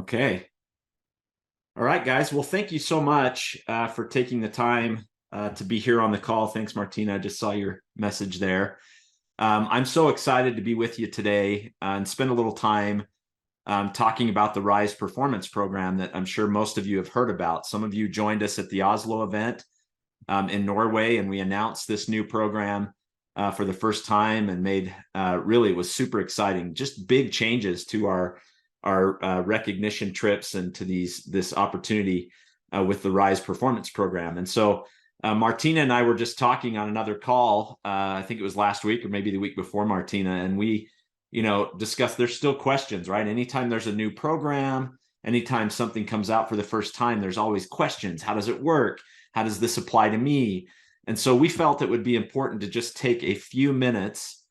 Okay. All right, guys. Well, thank you so much for taking the time to be here on the call. Thanks, Martina. I just saw your message there. I'm so excited to be with you today and spend a little time talking about the Rise Performance Program that I'm sure most of you have heard about. Some of you joined us at the Oslo event in Norway, and we announced this new program for the first time and made really, it was super exciting. Just big changes to our recognition trips and to this opportunity with the Rise Performance Program. And so Martina and I were just talking on another call, I think it was last week or maybe the week before, Martina, and we, discussed there's still questions, right? Anytime there's a new program, anytime something comes out for the first time, there's always questions. How does it work? How does this apply to me? And so we felt it would be important to just take a few minutes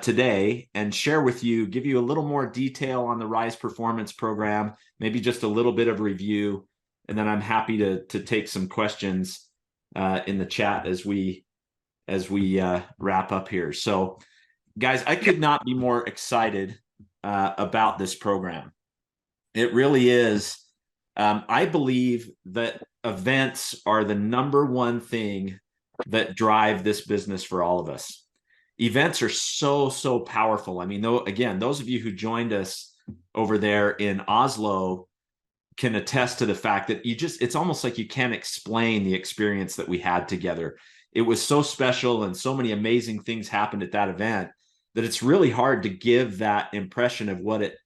today and share with you, give you a little more detail on the Rise Performance Program, maybe just a little bit of review, and then I'm happy to take some questions in the chat as we wrap up here. So, guys, I could not be more excited about this program. It really is. I believe that events are the number one thing that drive this business for all of us. Events are so powerful. I mean, again, those of you who joined us over there in Oslo can attest to the fact that it's almost like you can't explain the experience that we had together. It was so special and so many amazing things happened at that event that it's really hard to give that impression of what it,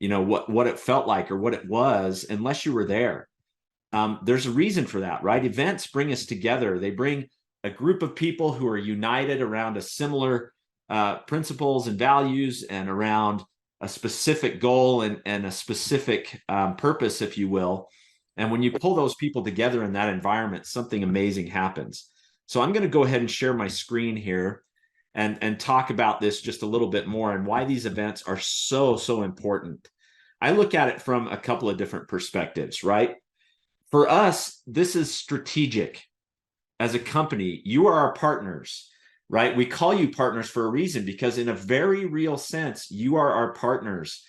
what it felt like or what it was unless you were there. There's a reason for that, right? Events bring us together. They bring a group of people who are united around a similar principles and values and around a specific goal and a specific purpose, if you will. And when you pull those people together in that environment, something amazing happens. So I'm going to go ahead and share my screen here and talk about this just a little bit more and why these events are so important. I look at it from a couple of different perspectives, right? For us, this is strategic. As a company, you are our partners, right? We call you partners for a reason because in a very real sense, you are our partners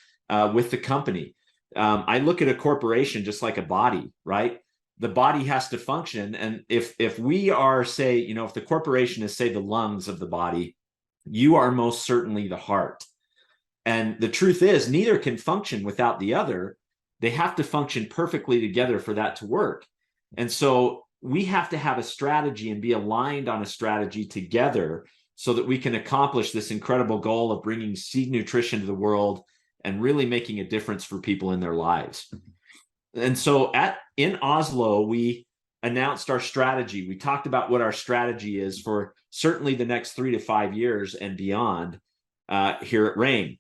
with the company. I look at a corporation just like a body, right? The body has to function. And if we are, say, if the corporation is, say, the lungs of the body, you are most certainly the heart. And the truth is, neither can function without the other. They have to function perfectly together for that to work. And so we have to have a strategy and be aligned on a strategy together so that we can accomplish this incredible goal of bringing seed nutrition to the world and really making a difference for people in their lives. And so in Oslo, we announced our strategy. We talked about what our strategy is for certainly the next 3 to 5 years and beyond here at Rain.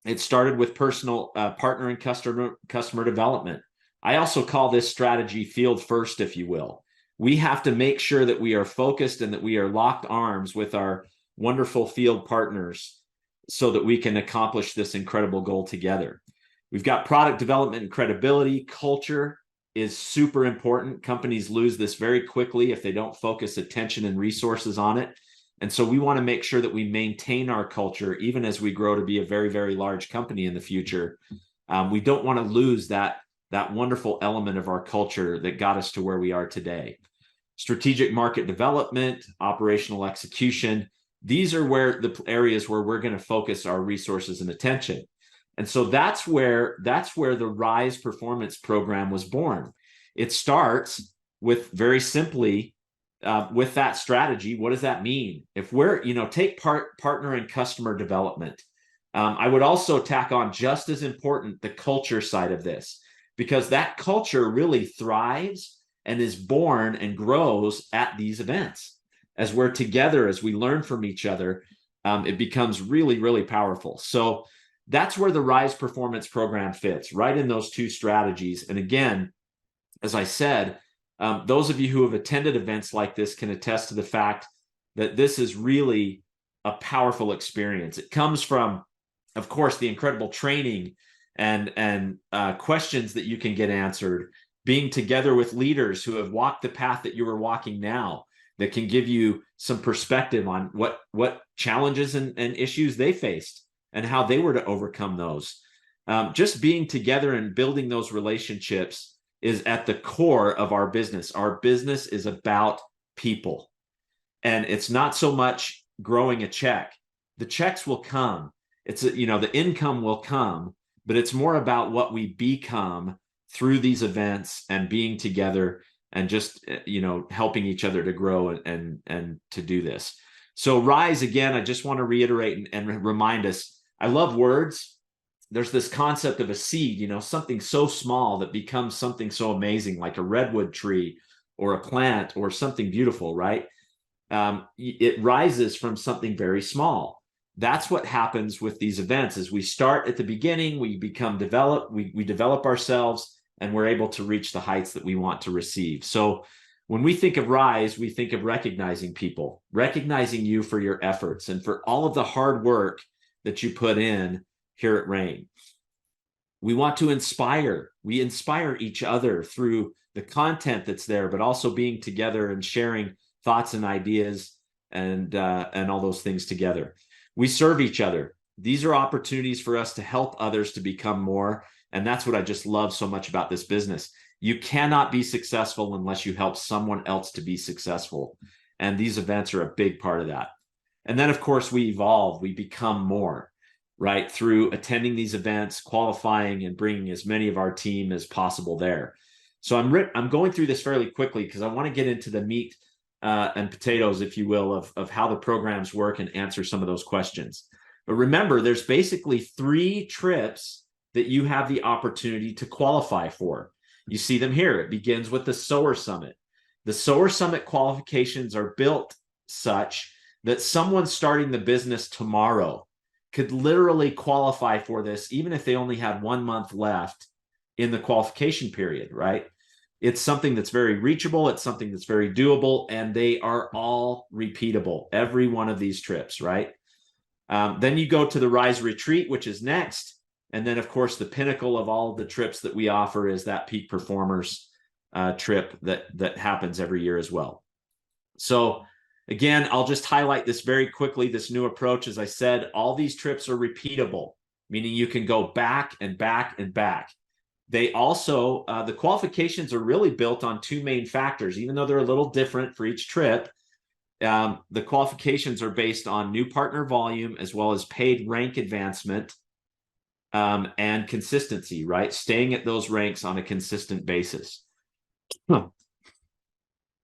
It started with personal partner and customer development. I also call this strategy field first, if you will. We have to make sure that we are focused and that we are locked arms with our wonderful field partners so that we can accomplish this incredible goal together. We've got product development and credibility. Culture is super important. Companies lose this very quickly if they don't focus attention and resources on it. And so we want to make sure that we maintain our culture even as we grow to be a very large company in the future. We don't want to lose that wonderful element of our culture that got us to where we are today. Strategic market development, operational execution. These are where the areas where we're going to focus our resources and attention. And so that's where the Rise Performance Program was born. It starts with very simply with that strategy. What does that mean? If we're, take partner and customer development. I would also tack on just as important the culture side of this, because that culture really thrives and is born and grows at these events. As we're together, as we learn from each other, it becomes really powerful. So that's where the Rise Performance Program fits, right in those two strategies. And again, as I said, those of you who have attended events like this can attest to the fact that this is really a powerful experience. It comes from, of course, the incredible training and questions that you can get answered, being together with leaders who have walked the path that you are walking now, that can give you some perspective on what challenges and issues they faced and how they were to overcome those. Just being together and building those relationships is at the core of our business. Our business is about people. And it's not so much growing a check. The checks will come. The income will come, but it's more about what we become through these events and being together and just, helping each other to grow and to do this. So Rise, again, I just want to reiterate and remind us, I love words. There's this concept of a seed, something so small that becomes something so amazing, like a redwood tree or a plant or something beautiful, right? It rises from something very small. That's what happens with these events. Is we start at the beginning, we become developed, we develop ourselves, and we're able to reach the heights that we want to receive. So when we think of Rise, we think of recognizing people, recognizing you for your efforts and for all of the hard work that you put in here at Rain. We want to inspire. We inspire each other through the content that's there, but also being together and sharing thoughts and ideas and all those things together. We serve each other. These are opportunities for us to help others to become more. And that's what I just love so much about this business. You cannot be successful unless you help someone else to be successful. And these events are a big part of that. And then, of course, we evolve. We become more, right? Through attending these events, qualifying, and bringing as many of our team as possible there. So I'm going through this fairly quickly because I want to get into the meat and potatoes, if you will, of how the programs work and answer some of those questions. But remember, there's basically 3 trips that you have the opportunity to qualify for. You see them here. It begins with the Sower Summit. The Sower Summit qualifications are built such that someone starting the business tomorrow could literally qualify for this, even if they only had 1 month left in the qualification period, right? It's something that's very reachable. It's something that's very doable, and they are all repeatable, every one of these trips, right? Then you go to the Rise Retreat, which is next. And then, of course, the pinnacle of all of the trips that we offer is that Peak Performers trip that happens every year as well. So again, I'll just highlight this very quickly, this new approach. As I said, all these trips are repeatable, meaning you can go back and back and back. They also, the qualifications are really built on 2 main factors, even though they're a little different for each trip. The qualifications are based on new partner volume as well as paid rank advancement and consistency, right? Staying at those ranks on a consistent basis.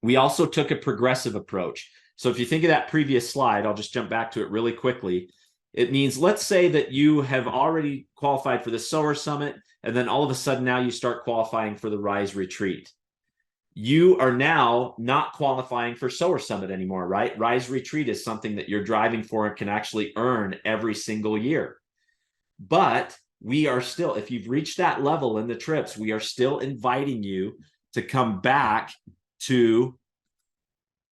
We also took a progressive approach. So if you think of that previous slide, I'll just jump back to it really quickly. It means, let's say that you have already qualified for the Sower Summit, and then all of a sudden now you start qualifying for the Rise Retreat. You are now not qualifying for Sower Summit anymore, right? Rise Retreat is something that you're driving for and can actually earn every single year. But we are still, if you've reached that level in the trips, we are still inviting you to come back to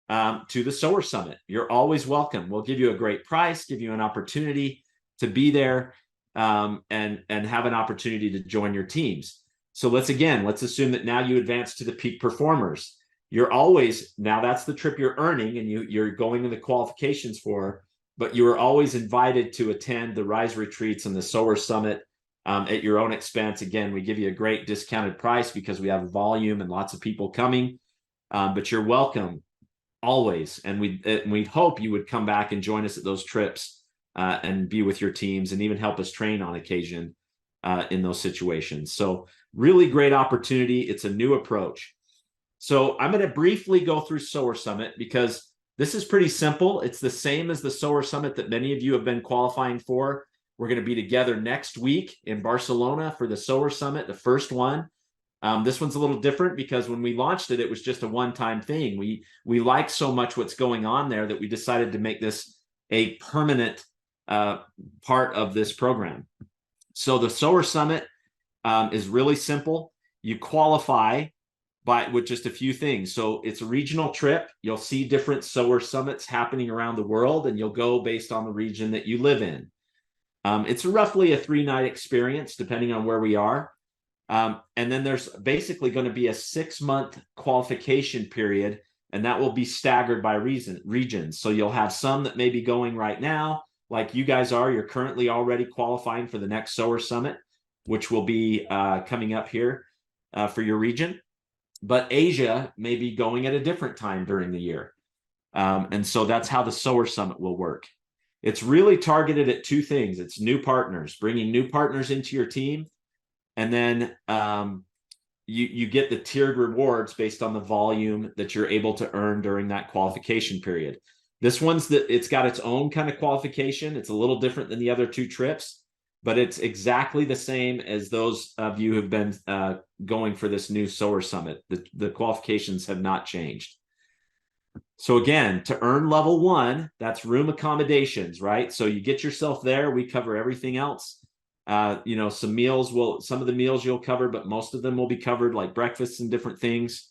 the Sower Summit. You're always welcome. We'll give you a great price, give you an opportunity to be there and have an opportunity to join your teams. So let's assume that now you advance to the Peak Performers. You're always, now that's the trip you're earning and you're going in the qualifications for, but you are always invited to attend the Rise Retreats and the Sower Summit at your own expense. Again, we give you a great discounted price because we have volume and lots of people coming, but you're welcome always. And we hope you would come back and join us at those trips and be with your teams and even help us train on occasion in those situations. So really great opportunity. It's a new approach. So I'm going to briefly go through Sower Summit because this is pretty simple. It's the same as the Sower Summit that many of you have been qualifying for. We're going to be together next week in Barcelona for the Sower Summit, the first one. This one's a little different because when we launched it, it was just a one-time thing. We like so much what's going on there that we decided to make this a permanent part of this program. So the Sower Summit is really simple. You qualify with just a few things. So it's a regional trip. You'll see different Sower Summits happening around the world, and you'll go based on the region that you live in. It's roughly a 3-night experience, depending on where we are. And then there's basically going to be a 6-month qualification period, and that will be staggered by regions. So you'll have some that may be going right now, like you guys are. You're currently already qualifying for the next Sower Summit. which will be coming up here for your region. But Asia may be going at a different time during the year. And so that's how the Sower Summit will work. It's really targeted at two things. It's new partners, bringing new partners into your team. And then you get the tiered rewards based on the volume that you're able to earn during that qualification period. This one's it's got its own kind of qualification. It's a little different than the other two trips, but it's exactly the same as those of you who've been going for this new Sower Summit. The qualifications have not changed. So again, to earn level 1, that's room accommodations, right? So you get yourself there. We cover everything else. Some of the meals you'll cover, but most of them will be covered, like breakfasts and different things.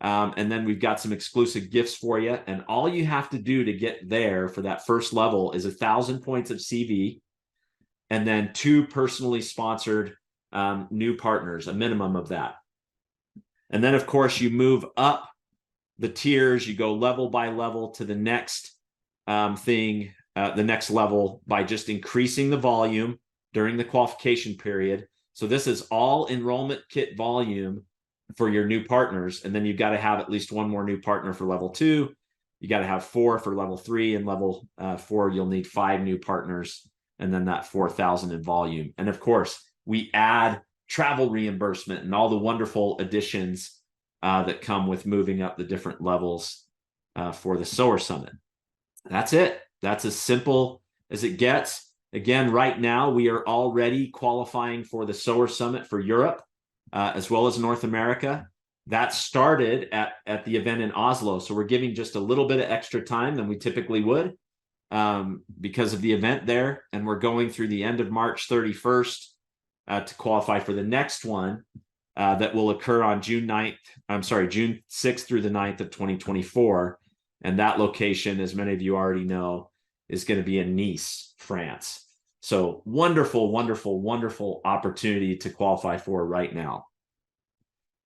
And then we've got some exclusive gifts for you. And all you have to do to get there for that first level is 1,000 points of CV, and then 2 personally sponsored new partners, a minimum of that. And then, of course, you move up the tiers. You go level by level to the next the next level by just increasing the volume during the qualification period. So this is all enrollment kit volume for your new partners. And then you've got to have at least 1 more new partner for level 2. You got to have 4 for level 3, and level 4, you'll need 5 new partners, and then that 4,000 in volume. And of course, we add travel reimbursement and all the wonderful additions that come with moving up the different levels for the Sower Summit. That's it. That's as simple as it gets. Again, right now, we are already qualifying for the Sower Summit for Europe, as well as North America. That started at the event in Oslo. So we're giving just a little bit of extra time than we typically would because of the event there. And we're going through the end of March 31st to qualify for the next one that will occur on June 6th through the 9th of 2024. And that location, as many of you already know, is going to be in Nice, France. So wonderful, wonderful, wonderful opportunity to qualify for right now.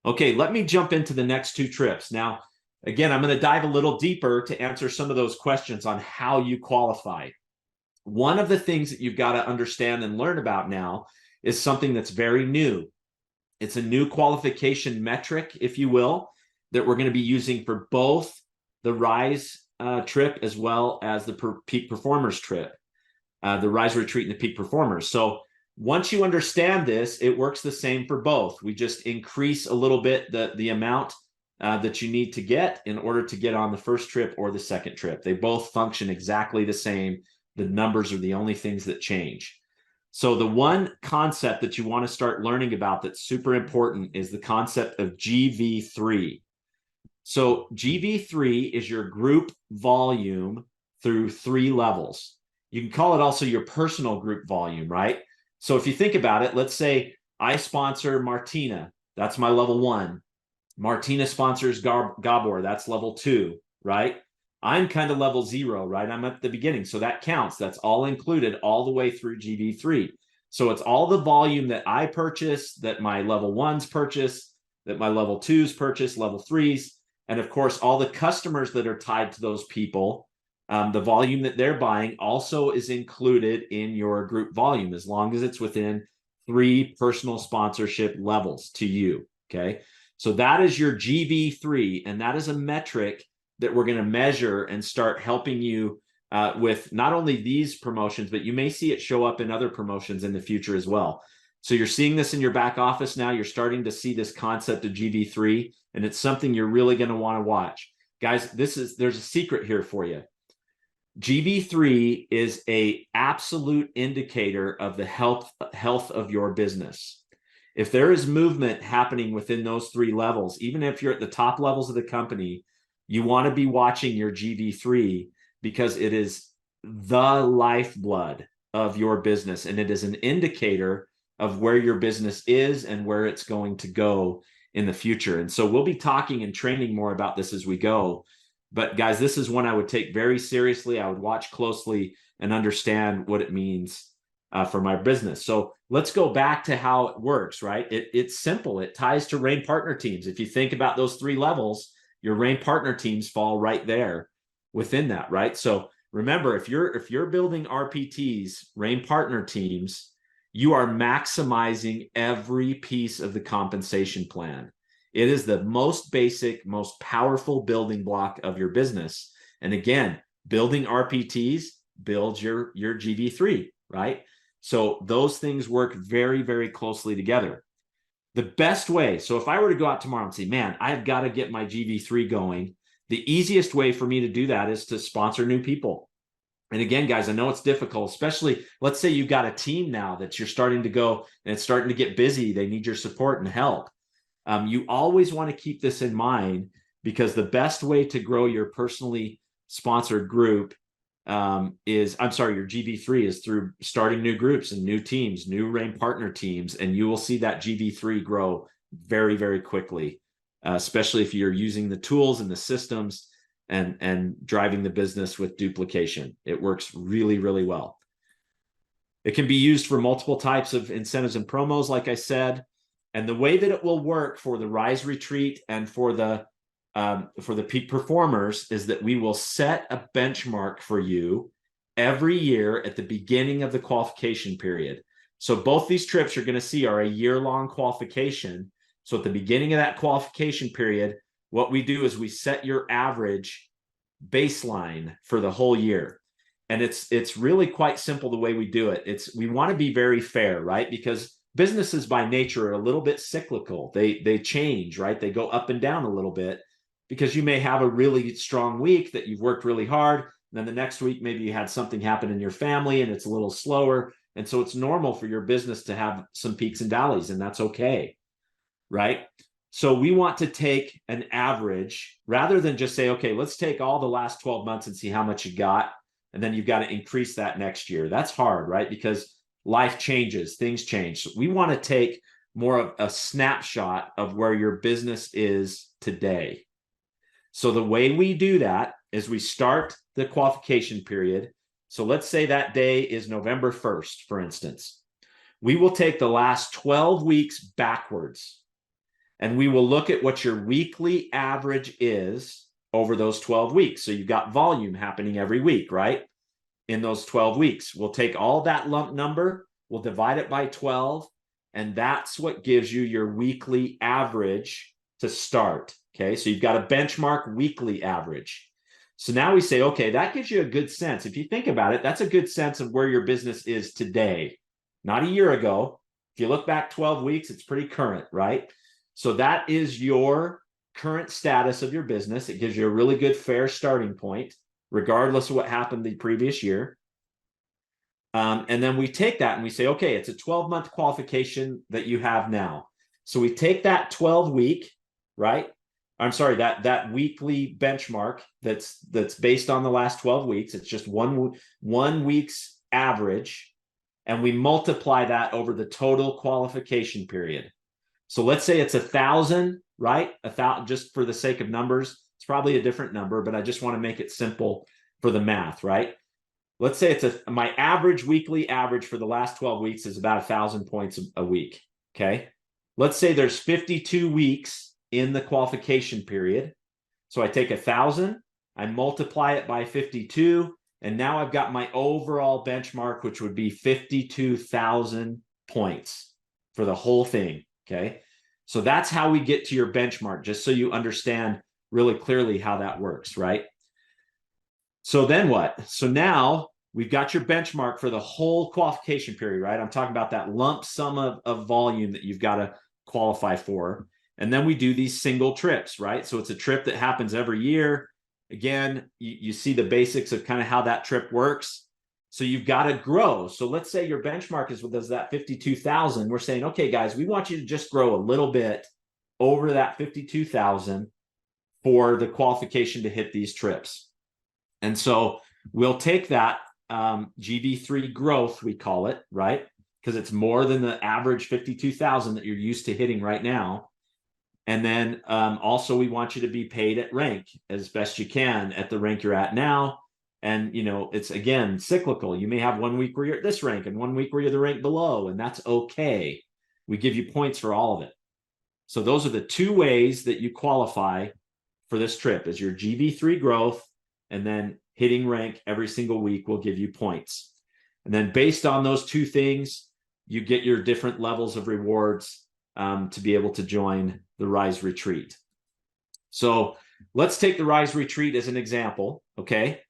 Okay, let me jump into the next 2 trips. Now, again, I'm going to dive a little deeper to answer some of those questions on how you qualify. One of the things that you've got to understand and learn about now is something that's very new. It's a new qualification metric, if you will, that we're going to be using for both the Rise trip as well as the Peak Performers trip, the Rise Retreat and the Peak Performers. So once you understand this, it works the same for both. We just increase a little bit the amount that you need to get in order to get on the first trip or the second trip. They both function exactly the same. The numbers are the only things that change. So the one concept that you want to start learning about that's super important is the concept of GV3. So GV3 is your group volume through 3 levels. You can call it also your personal group volume, right? So if you think about it, let's say I sponsor Martina. That's my level 1. Martina sponsors Gabor. That's level 2, right? I'm kind of level 0, right? I'm at the beginning. So that counts. That's all included all the way through GV3. So it's all the volume that I purchase, that my level 1s purchase, that my level 2s purchase, level 3s. And of course, all the customers that are tied to those people, the volume that they're buying also is included in your group volume, as long as it's within 3 personal sponsorship levels to you, okay? So that is your GV3, and that is a metric that we're going to measure and start helping you with not only these promotions, but you may see it show up in other promotions in the future as well. So you're seeing this in your back office now. You're starting to see this concept of GV3, and it's something you're really going to want to watch. Guys, there's a secret here for you. GV3 is an absolute indicator of the health of your business. If there is movement happening within those 3 levels, even if you're at the top levels of the company, you want to be watching your GV3, because it is the lifeblood of your business, and it is an indicator of where your business is and where it's going to go in the future. And so we'll be talking and training more about this as we go. But guys, this is one I would take very seriously. I would watch closely and understand what it means for my business. So let's go back to how it works, right? It's simple. It ties to RAIN partner teams. If you think about those 3 levels, your RAIN partner teams fall right there within that, right? So remember, if you're building RPTs, RAIN partner teams, you are maximizing every piece of the compensation plan. It is the most basic, most powerful building block of your business. And again, building RPTs builds your GB3, right? So those things work very, very closely together. The best way, so if I were to go out tomorrow and say, man, I've got to get my GB3 going, the easiest way for me to do that is to sponsor new people. And again, guys, I know it's difficult, especially let's say you've got a team now that you're starting to go and it's starting to get busy. They need your support and help. You always want to keep this in mind, because the best way to grow your personally sponsored group your GB3 is through starting new groups and new teams, new RAIN partner teams, and you will see that GB3 grow very, very quickly, especially if you're using the tools and the systems and driving the business with duplication. It works really, really well. It can be used for multiple types of incentives and promos, like I said. And the way that it will work for the Rise Retreat and for the peak performers is that we will set a benchmark for you every year at the beginning of the qualification period. So both these trips you're going to see are a year-long qualification. So at the beginning of that qualification period, what we do is we set your average baseline for the whole year. And it's really quite simple the way we do it. We want to be very fair, right? Because businesses by nature are a little bit cyclical. They change, right? They go up and down a little bit, because you may have a really strong week that you've worked really hard. And then the next week, maybe you had something happen in your family and it's a little slower. And so it's normal for your business to have some peaks and valleys, and that's okay, right? So we want to take an average rather than just say, okay, let's take all the last 12 months and see how much you got. And then you've got to increase that next year. That's hard, right? Because life changes, things change. So we want to take more of a snapshot of where your business is today. So the way we do that is we start the qualification period. So let's say that day is November 1st, for instance. We will take the last 12 weeks backwards, and we will look at what your weekly average is over those 12 weeks. So you've got volume happening every week, right? In those 12 weeks, we'll take all that lump number, we'll divide it by 12, and that's what gives you your weekly average to start. Okay, so you've got a benchmark weekly average. So now we say, okay, that gives you a good sense. If you think about it, that's a good sense of where your business is today, not a year ago. If you look back 12 weeks, it's pretty current, right? So that is your current status of your business. It gives you a really good, fair starting point, regardless of what happened the previous year. And then we take that and we say, okay, it's a 12-month qualification that you have now. So we take that 12-week, right? I'm sorry, that weekly benchmark that's based on the last 12 weeks. It's just one week's average, and we multiply that over the total qualification period. So let's say it's 1,000, right? 1,000, just for the sake of numbers. It's probably a different number, but I just want to make it simple for the math, right? Let's say my average weekly average for the last 12 weeks is about 1,000 points a week. Okay. Let's say there's 52 weeks in the qualification period. So I take 1,000, I multiply it by 52, and now I've got my overall benchmark, which would be 52,000 points for the whole thing. Okay. So that's how we get to your benchmark, just so you understand really clearly how that works, right? So then what? So now we've got your benchmark for the whole qualification period, right? I'm talking about that lump sum of volume that you've got to qualify for. And then we do these single trips, right? So it's a trip that happens every year. Again, you see the basics of kind of how that trip works. So you've got to grow. So let's say your benchmark is that 52,000. We're saying, okay, guys, we want you to just grow a little bit over that 52,000 for the qualification to hit these trips. And so we'll take that GB3 growth, we call it, right? Because it's more than the average 52,000 that you're used to hitting right now. And then also we want you to be paid at rank as best you can at the rank you're at now. And, it's, again, cyclical. You may have 1 week where you're at this rank and 1 week where you're the rank below, and that's okay. We give you points for all of it. So those are the two ways that you qualify for this trip, is your GB3 growth, and then hitting rank every single week will give you points. And then based on those two things, you get your different levels of rewards to be able to join the Rise Retreat. So let's take the Rise Retreat as an example, okay?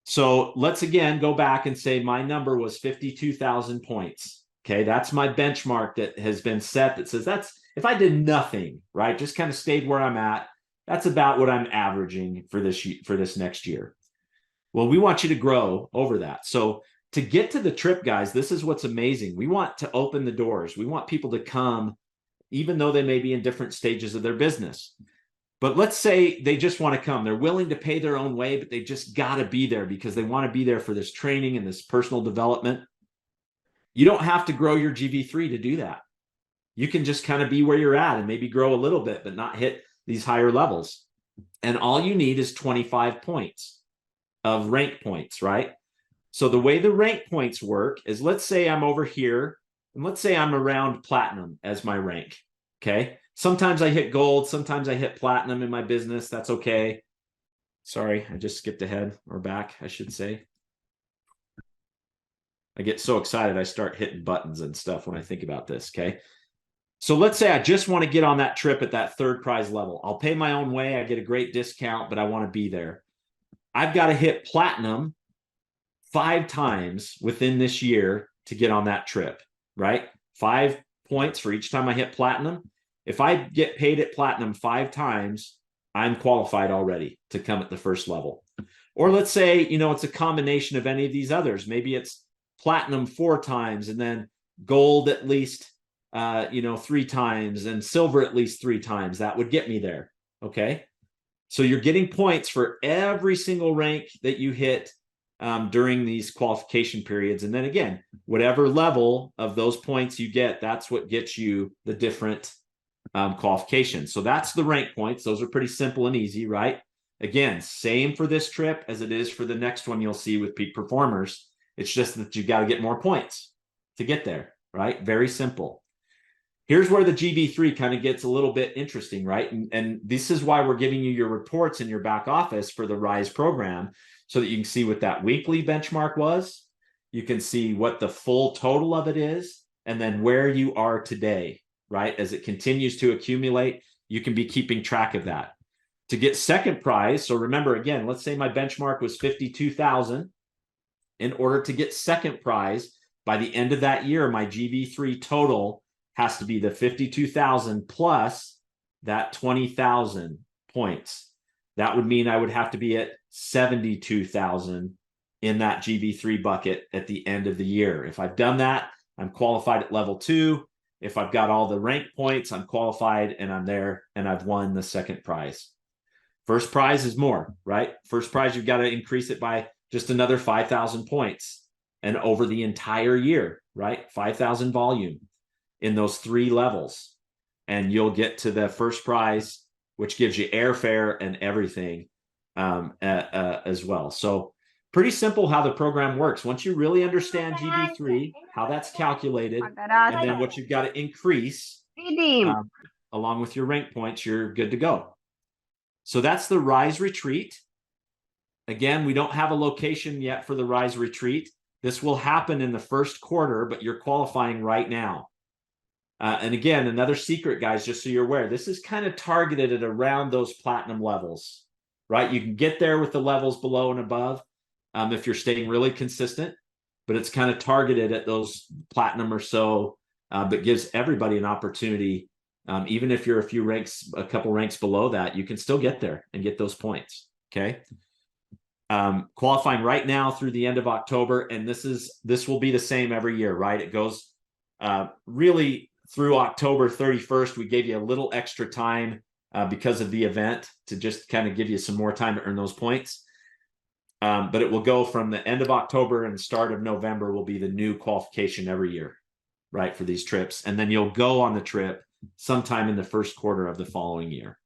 So let's again go back and say my number was 52,000 points. Okay, that's my benchmark that has been set that says that's if I did nothing, right? Just kind of stayed where I'm at, that's about what I'm averaging for this next year. Well, we want you to grow over that. So to get to the trip, guys, this is what's amazing. We want to open the doors. We want people to come, even though they may be in different stages of their business. But let's say they just want to come. They're willing to pay their own way, but they just got to be there because they want to be there for this training and this personal development. You don't have to grow your GV3 to do that. You can just kind of be where you're at and maybe grow a little bit, but not hit these higher levels. And all you need is 25 points of rank points, right? So the way the rank points work is, let's say I'm over here and let's say I'm around platinum as my rank. Okay. Sometimes I hit gold. Sometimes I hit platinum in my business. That's okay. Sorry, I just skipped ahead or back, I should say. I get so excited, I start hitting buttons and stuff when I think about this, okay? So let's say I just want to get on that trip at that third prize level. I'll pay my own way. I get a great discount, but I want to be there. I've got to hit platinum 5 times within this year to get on that trip, right? 5 points for each time I hit platinum. If I get paid at platinum 5 times, I'm qualified already to come at the first level. Or let's say, it's a combination of any of these others. Maybe it's platinum 4 times and then gold at least, 3 times and silver at least 3 times. That would get me there. Okay. So you're getting points for every single rank that you hit during these qualification periods. And then again, whatever level of those points you get, that's what gets you the different qualifications. So that's the rank points. Those are pretty simple and easy, right? Again, same for this trip as it is for the next one you'll see with Peak Performers. It's just that you got to get more points to get there, right? Very simple. Here's where the GV3 kind of gets a little bit interesting, right? And this is why we're giving you your reports in your back office for the RISE program so that you can see what that weekly benchmark was. You can see what the full total of it is, and then where you are today, right? As it continues to accumulate, you can be keeping track of that. To get second prize, so remember again, let's say my benchmark was 52,000. In order to get second prize, by the end of that year, my GV3 total has to be the 52,000 plus that 20,000 points. That would mean I would have to be at 72,000 in that GV3 bucket at the end of the year. If I've done that, I'm qualified at level 2. If I've got all the rank points, I'm qualified and I'm there and I've won the second prize. First prize is more, right? First prize, you've got to increase it by just another 5,000 points and over the entire year, right? 5,000 volume in those 3 levels. And you'll get to the first prize, which gives you airfare and everything as well. So pretty simple how the program works. Once you really understand GV3, how that's calculated, and then what you've got to increase along with your rank points, you're good to go. So that's the RISE Retreat. Again, we don't have a location yet for the RISE Retreat. This will happen in the first quarter, but you're qualifying right now. And again, another secret, guys, just so you're aware, this is kind of targeted at around those platinum levels, right? You can get there with the levels below and above if you're staying really consistent, but it's kind of targeted at those platinum or so, but gives everybody an opportunity. Even if you're a couple ranks below that, you can still get there and get those points. Okay. Qualifying right now through the end of October. And this will be the same every year, right? It goes really through October 31st. We gave you a little extra time because of the event to just kind of give you some more time to earn those points. But it will go from the end of October and start of November will be the new qualification every year, right? For these trips. And then you'll go on the trip sometime in the first quarter of the following year.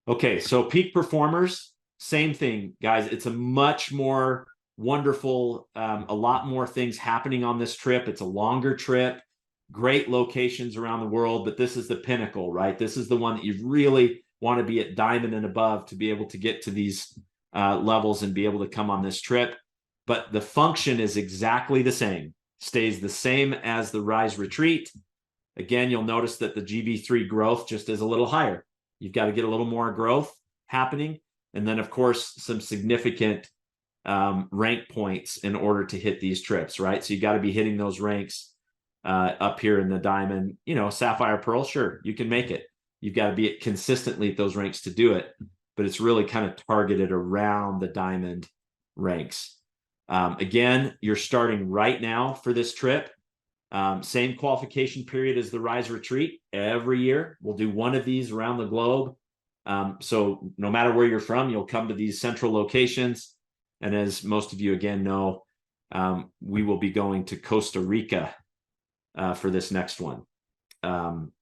Okay, so Peak Performers, same thing, guys. It's a much more wonderful, a lot more things happening on this trip. It's a longer trip, great locations around the world, but this is the pinnacle, right? This is the one that you really want to be at diamond and above to be able to get to these levels and be able to come on this trip. but the function is exactly the same, stays the same as the Rise Retreat. Again, you'll notice that the GB3 growth just is a little higher. You've got to get a little more growth happening. And then, of course, some significant rank points in order to hit these trips, right? So you got to be hitting those ranks up here in the diamond. You know, Sapphire, Pearl, sure, you can make it. You've got to be consistently at those ranks to do it, but it's really kind of targeted around the diamond ranks. Again, you're starting right now for this trip. Same qualification period as the Rise Retreat. Every year, we'll do one of these around the globe. So no matter where you're from, you'll come to these central locations. And as most of you again know, we will be going to Costa Rica for this next one,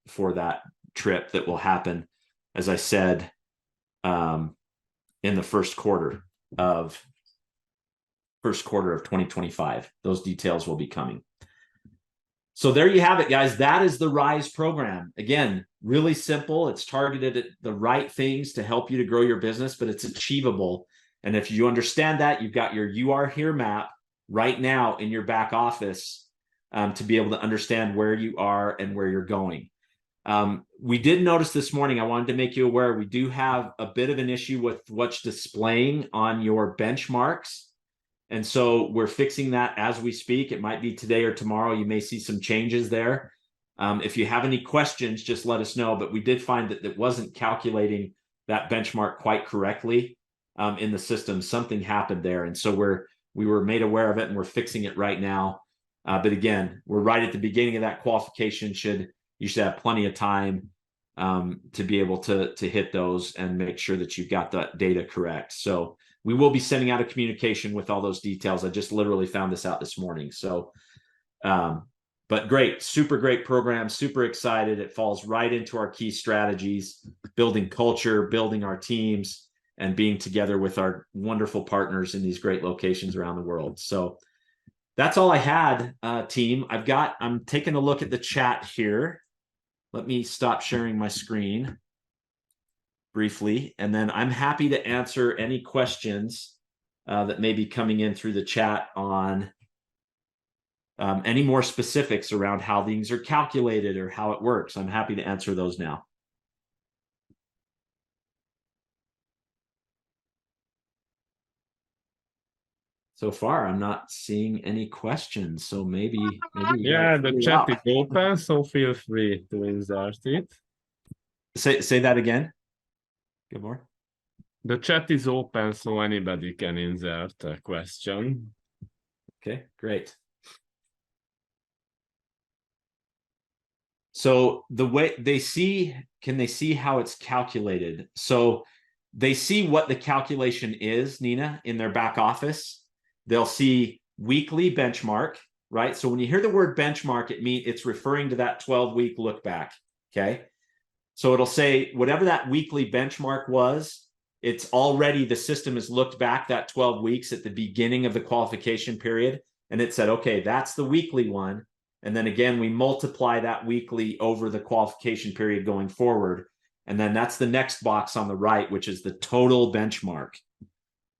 for that trip that will happen, as I said, in the first quarter of 2025. Those details will be coming. So there you have it, guys. That is the Rise program. Again, really simple. It's targeted at the right things to help you to grow your business, but it's achievable. And if you understand that, you've got your You Are Here map right now in your back office to be able to understand where you are and where you're going. We did notice this morning, I wanted to make you aware, we do have a bit of an issue with what's displaying on your benchmarks. And so we're fixing that as we speak. It might be today or tomorrow. You may see some changes there. If you have any questions, just let us know. But we did find that it wasn't calculating that benchmark quite correctly in the system. Something happened there. And so we were made aware of it, and we're fixing it right now. But again, we're right at the beginning of that qualification. You should have plenty of time to be able to hit those and make sure that you've got that data correct. So we will be sending out a communication with all those details. I just literally found this out this morning. So, but great, super great program, super excited. It falls right into our key strategies, building culture, building our teams, and being together with our wonderful partners in these great locations around the world. So that's all I had, team. I'm taking a look at the chat here. Let me stop sharing my screen briefly, and then I'm happy to answer any questions that may be coming in through the chat on any more specifics around how things are calculated or how it works. I'm happy to answer those now. So far, I'm not seeing any questions, so maybe yeah, the chat is open, so feel free to insert it. Say that again. Good more. The chat is open, so anybody can insert a question. Okay, great. So the way can they see how it's calculated? So they see what the calculation is, Nina, in their back office. They'll see weekly benchmark, right? So when you hear the word benchmark, it's referring to that 12-week look back, okay? So it'll say whatever that weekly benchmark was, it's already, the system has looked back that 12 weeks at the beginning of the qualification period, and it said, okay, that's the weekly one. And then again, we multiply that weekly over the qualification period going forward. And then that's the next box on the right, which is the total benchmark.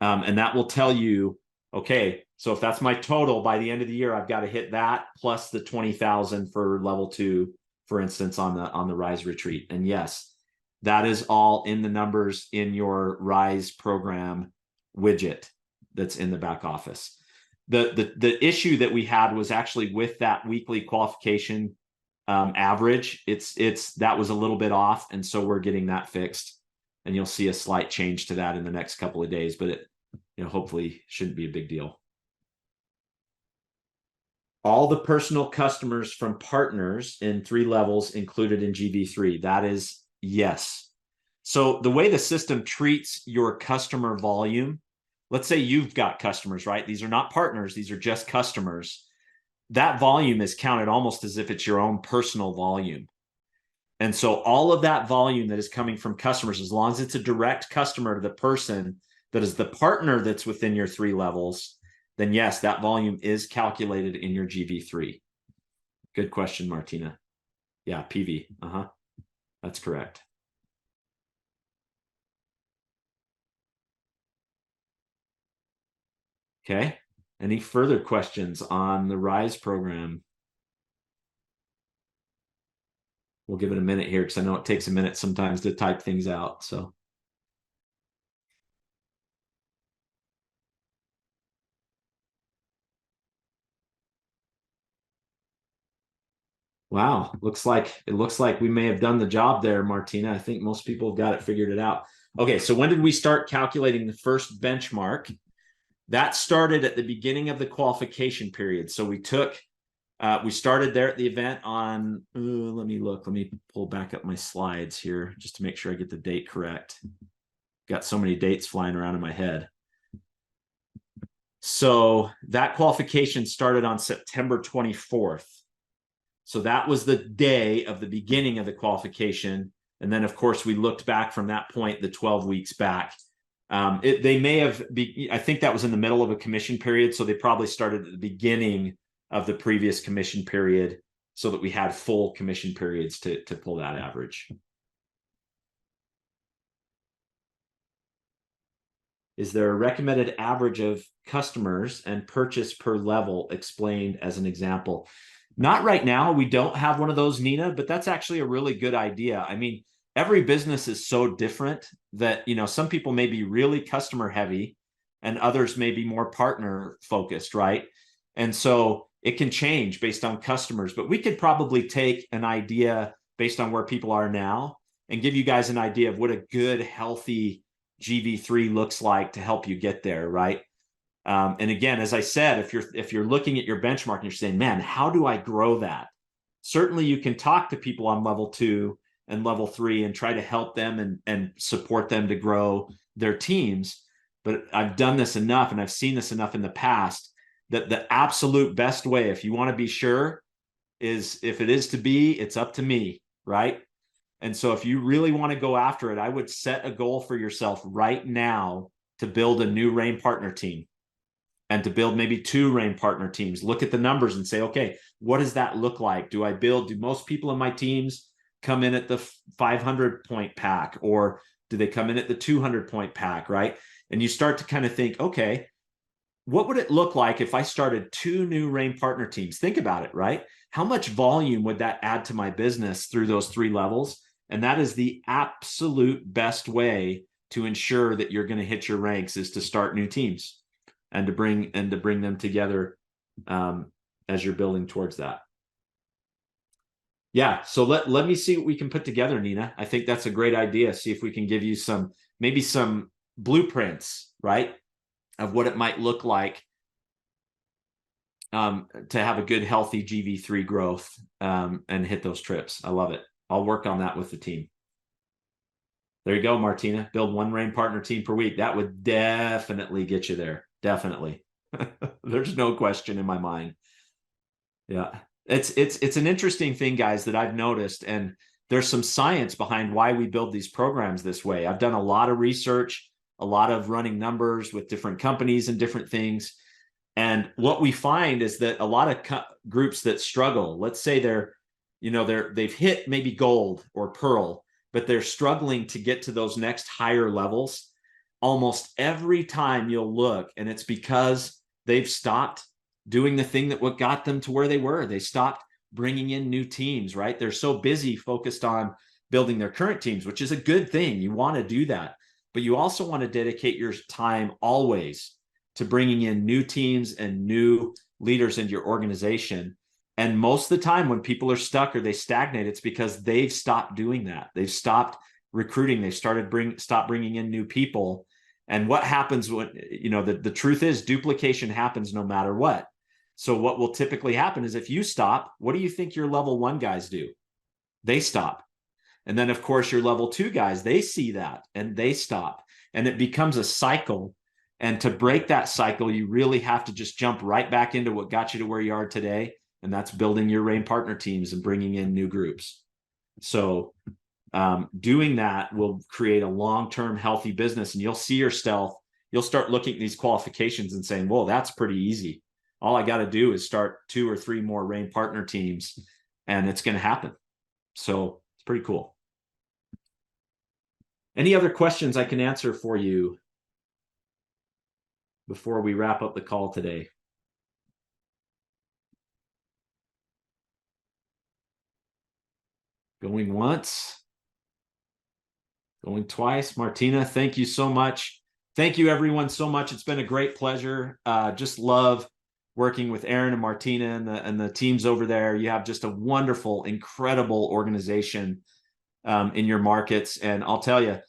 And that will tell you, okay, so if that's my total by the end of the year, I've got to hit that plus the 20,000 for level 2, for instance, on the Rise Retreat. And yes, that is all in the numbers in your Rise program widget that's in the back office. The issue that we had was actually with that weekly qualification average. That was a little bit off, and so we're getting that fixed, and you'll see a slight change to that in the next couple of days, but it hopefully shouldn't be a big deal. All the personal customers from partners in 3 levels included in GB3. That is yes. So the way the system treats your customer volume, let's say you've got customers, right? These are not partners, these are just customers. That volume is counted almost as if it's your own personal volume. And so all of that volume that is coming from customers, as long as it's a direct customer to the person that is the partner that's within your 3 levels, then yes, that volume is calculated in your GB3. Good question, Martina. Yeah, PV. That's correct. Okay. Any further questions on the RISE program? We'll give it a minute here because I know it takes a minute sometimes to type things out. So. Wow, it looks like we may have done the job there, Martina. I think most people have got it figured out. Okay, so when did we start calculating the first benchmark? That started at the beginning of the qualification period. So we started there at the event on, let me pull back up my slides here just to make sure I get the date correct. Got so many dates flying around in my head. So that qualification started on September 24th. So that was the day of the beginning of the qualification. And then, of course, we looked back from that point, the 12 weeks back. They may have, I think that was in the middle of a commission period. So they probably started at the beginning of the previous commission period so that we had full commission periods to pull that average. Is there a recommended average of customers and purchase per level explained as an example? Not right now. We don't have one of those, Nina, but that's actually a really good idea. I mean, every business is so different that, some people may be really customer heavy and others may be more partner focused, right? And so it can change based on customers, but we could probably take an idea based on where people are now and give you guys an idea of what a good, healthy GV3 looks like to help you get there, right? And again, as I said, if you're looking at your benchmark and you're saying, man, how do I grow that? Certainly you can talk to people on level 2 and level 3 and try to help them and support them to grow their teams. But I've done this enough and I've seen this enough in the past that the absolute best way, if you want to be sure, is if it is to be, it's up to me, right? And so if you really want to go after it, I would set a goal for yourself right now to build a new RAIN partner team. And to build maybe 2 RAIN partner teams. Look at the numbers and say, okay, what does that look like? Do most people in my teams come in at the 500 point pack, or do they come in at the 200 point pack, right? And you start to kind of think, okay, what would it look like if I started 2 new RAIN partner teams? Think about it, right? How much volume would that add to my business through those 3 levels? And that is the absolute best way to ensure that you're going to hit your ranks, is to start new teams. And to bring them together as you're building towards that. Yeah, so let me see what we can put together, Nina. I think that's a great idea. See if we can give you maybe some blueprints, right, of what it might look like to have a good, healthy GV3 growth and hit those trips. I love it. I'll work on that with the team. There you go, Martina. Build 1 RAIN partner team per week. That would definitely get you there. Definitely. There's no question in my mind. Yeah. It's an interesting thing, guys, that I've noticed, and there's some science behind why we build these programs this way. I've done a lot of research, a lot of running numbers with different companies and different things. And what we find is that a lot of groups that struggle, let's say they've hit maybe gold or pearl, but they're struggling to get to those next higher levels. Almost every time you'll look, and it's because they've stopped doing the thing that what got them to where they were. They stopped bringing in new teams, right? They're so busy focused on building their current teams, which is a good thing. You want to do that, but you also want to dedicate your time always to bringing in new teams and new leaders into your organization. And most of the time when people are stuck or they stagnate, it's because they've stopped doing that. They've stopped recruiting. They've stopped bringing in new people. And what happens when, the truth is duplication happens no matter what. So what will typically happen is if you stop, what do you think your level 1 guys do? They stop. And then of course your level 2 guys, they see that and they stop, and it becomes a cycle. And to break that cycle, you really have to just jump right back into what got you to where you are today. And that's building your RAIN partner teams and bringing in new groups. So doing that will create a long-term healthy business, and you'll see yourself, you'll start looking at these qualifications and saying, well, that's pretty easy. All I got to do is start 2 or 3 more RAIN partner teams and it's going to happen. So it's pretty cool. Any other questions I can answer for you before we wrap up the call today? Going once. Going twice. Martina, thank you so much. Thank you, everyone, so much. It's been a great pleasure. Just love working with Aaron and Martina and the teams over there. You have just a wonderful, incredible organization in your markets. And I'll tell you,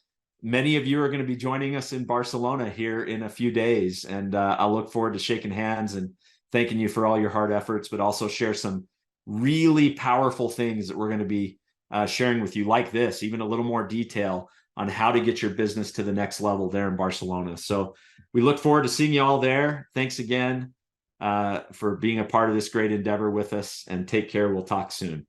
many of you are going to be joining us in Barcelona here in a few days. And I'll look forward to shaking hands and thanking you for all your hard efforts, but also share some really powerful things that we're going to be sharing with you like this, even a little more detail on how to get your business to the next level there in Barcelona. So we look forward to seeing you all there. Thanks again for being a part of this great endeavor with us, and take care. We'll talk soon.